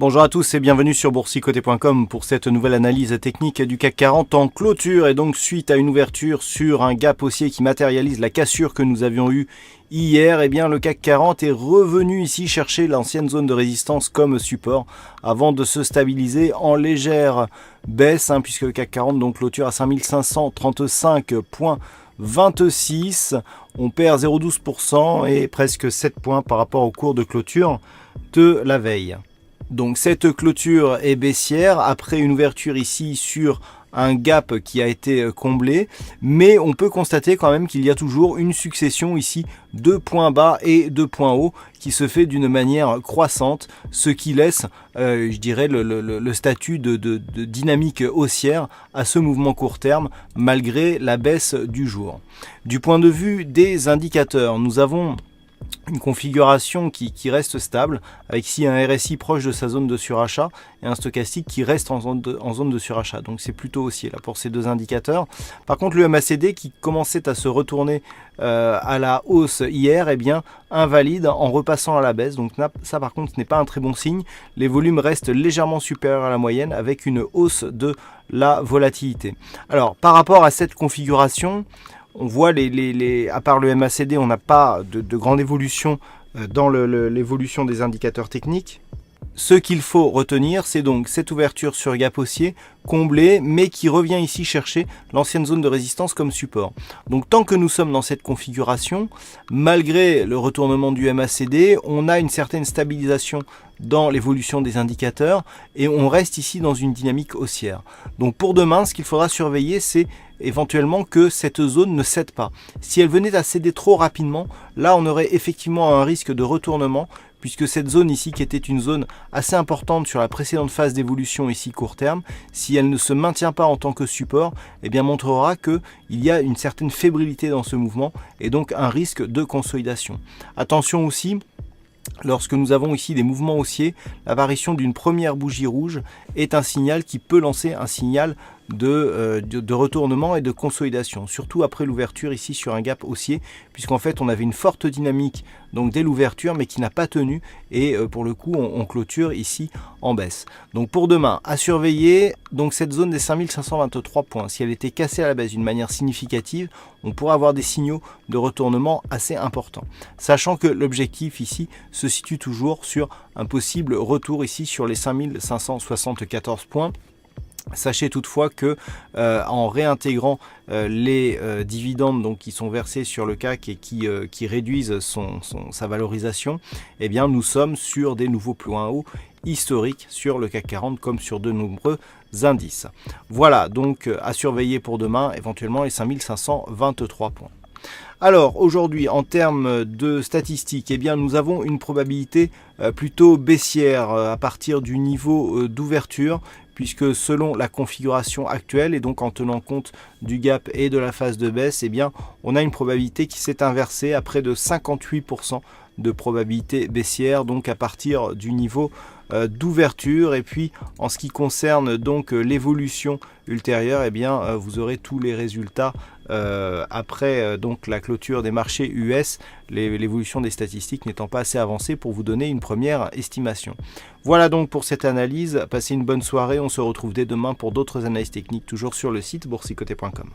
Bonjour à tous et bienvenue sur boursicoté.com pour cette nouvelle analyse technique du CAC 40 en clôture et donc suite à une ouverture sur un gap haussier qui matérialise la cassure que nous avions eue hier, le CAC 40 est revenu ici chercher l'ancienne zone de résistance comme support avant de se stabiliser en légère baisse puisque le CAC 40 donc clôture à 5535,26. On perd 0,12% et presque 7 points par rapport au cours de clôture de la veille. Donc cette clôture est baissière après une ouverture ici sur un gap qui a été comblé, mais on peut constater quand même qu'il y a toujours une succession ici de points bas et de points hauts qui se fait d'une manière croissante, ce qui laisse, je dirais, le statut de dynamique haussière à ce mouvement court terme malgré la baisse du jour. Du point de vue des indicateurs, nous avons une configuration qui reste stable, avec ici un RSI proche de sa zone de surachat et un stochastique qui reste en zone de surachat. Donc c'est plutôt haussier là pour ces deux indicateurs. Par contre le MACD qui commençait à se retourner à la hausse hier, invalide en repassant à la baisse. Donc ça par contre ce n'est pas un très bon signe. Les volumes restent légèrement supérieurs à la moyenne avec une hausse de la volatilité. Alors par rapport à cette configuration, on voit à part le MACD, on n'a pas de grande évolution dans l'évolution des indicateurs techniques. Ce qu'il faut retenir, c'est donc cette ouverture sur gap haussier comblée, mais qui revient ici chercher l'ancienne zone de résistance comme support. Donc tant que nous sommes dans cette configuration, malgré le retournement du MACD, on a une certaine stabilisation dans l'évolution des indicateurs et on reste ici dans une dynamique haussière. Donc pour demain, ce qu'il faudra surveiller, c'est éventuellement que cette zone ne cède pas. Si elle venait à céder trop rapidement, là on aurait effectivement un risque de retournement, puisque cette zone ici qui était une zone assez importante sur la précédente phase d'évolution ici court terme, si elle ne se maintient pas en tant que support, montrera qu'il y a une certaine fébrilité dans ce mouvement et donc un risque de consolidation. Attention aussi, lorsque nous avons ici des mouvements haussiers, l'apparition d'une première bougie rouge est un signal qui peut lancer un signal de retournement et de consolidation, surtout après l'ouverture ici sur un gap haussier, puisqu'en fait on avait une forte dynamique donc dès l'ouverture mais qui n'a pas tenu et pour le coup on clôture ici en baisse. Donc pour demain à surveiller donc cette zone des 5523 points, si elle était cassée à la baisse d'une manière significative, on pourrait avoir des signaux de retournement assez importants, sachant que l'objectif ici se situe toujours sur un possible retour ici sur les 5574 points. Sachez toutefois que en réintégrant les dividendes donc, qui sont versés sur le CAC et qui réduisent sa valorisation, nous sommes sur des nouveaux points hauts historiques sur le CAC 40 comme sur de nombreux indices. Voilà donc à surveiller pour demain, éventuellement les 5523 points. Alors aujourd'hui en termes de statistiques, nous avons une probabilité plutôt baissière à partir du niveau d'ouverture, puisque selon la configuration actuelle et donc en tenant compte du gap et de la phase de baisse, on a une probabilité qui s'est inversée à près de 58% de probabilité baissière, donc à partir du niveau d'ouverture. Et puis en ce qui concerne donc l'évolution ultérieure, vous aurez tous les résultats après donc la clôture des marchés US, l'évolution des statistiques n'étant pas assez avancée pour vous donner une première estimation. Voilà donc pour cette analyse, passez une bonne soirée, on se retrouve dès demain pour d'autres analyses techniques toujours sur le site boursicoté.com.